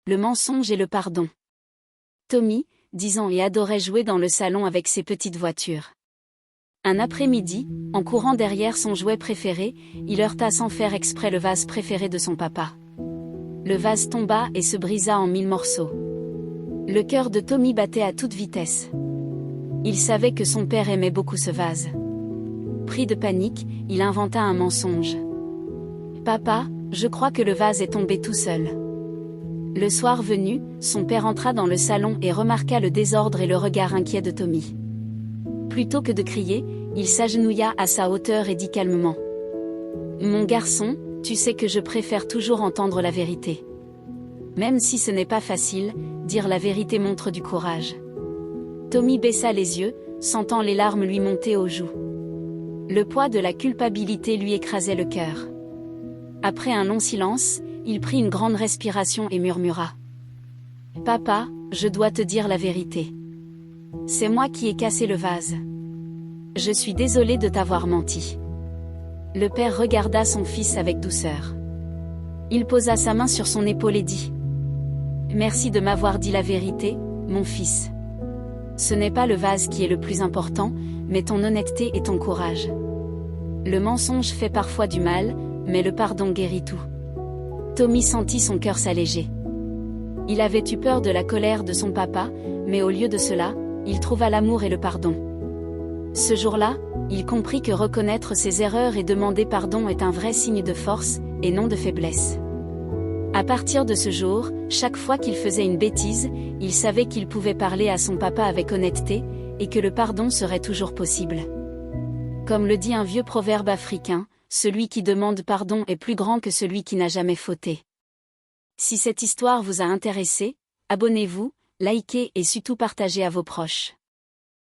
Le mensonge et le pardon. Tommy, 10 ans et adorait jouer dans le salon avec ses petites voitures. Un après-midi, en courant derrière son jouet préféré, il heurta sans faire exprès le vase préféré de son papa. Le vase tomba et se brisa en 1000 morceaux. Le cœur de Tommy battait à toute vitesse. Il savait que son père aimait beaucoup ce vase. Pris de panique, il inventa un mensonge. « Papa, je crois que le vase est tombé tout seul. » Le soir venu, son père entra dans le salon et remarqua le désordre et le regard inquiet de Tommy. Plutôt que de crier, il s'agenouilla à sa hauteur et dit calmement. « Mon garçon, tu sais que je préfère toujours entendre la vérité. Même si ce n'est pas facile, dire la vérité montre du courage. » Tommy baissa les yeux, sentant les larmes lui monter aux joues. Le poids de la culpabilité lui écrasait le cœur. Après un long silence, il prit une grande respiration et murmura. « Papa, je dois te dire la vérité. C'est moi qui ai cassé le vase. Je suis désolé de t'avoir menti. » Le père regarda son fils avec douceur. Il posa sa main sur son épaule et dit. « Merci de m'avoir dit la vérité, mon fils. Ce n'est pas le vase qui est le plus important, mais ton honnêteté et ton courage. Le mensonge fait parfois du mal, mais le pardon guérit tout. » Tommy sentit son cœur s'alléger. Il avait eu peur de la colère de son papa, mais au lieu de cela, il trouva l'amour et le pardon. Ce jour-là, il comprit que reconnaître ses erreurs et demander pardon est un vrai signe de force, et non de faiblesse. À partir de ce jour, chaque fois qu'il faisait une bêtise, il savait qu'il pouvait parler à son papa avec honnêteté, et que le pardon serait toujours possible. Comme le dit un vieux proverbe africain, celui qui demande pardon est plus grand que celui qui n'a jamais fauté. Si cette histoire vous a intéressé, abonnez-vous, likez et surtout partagez à vos proches.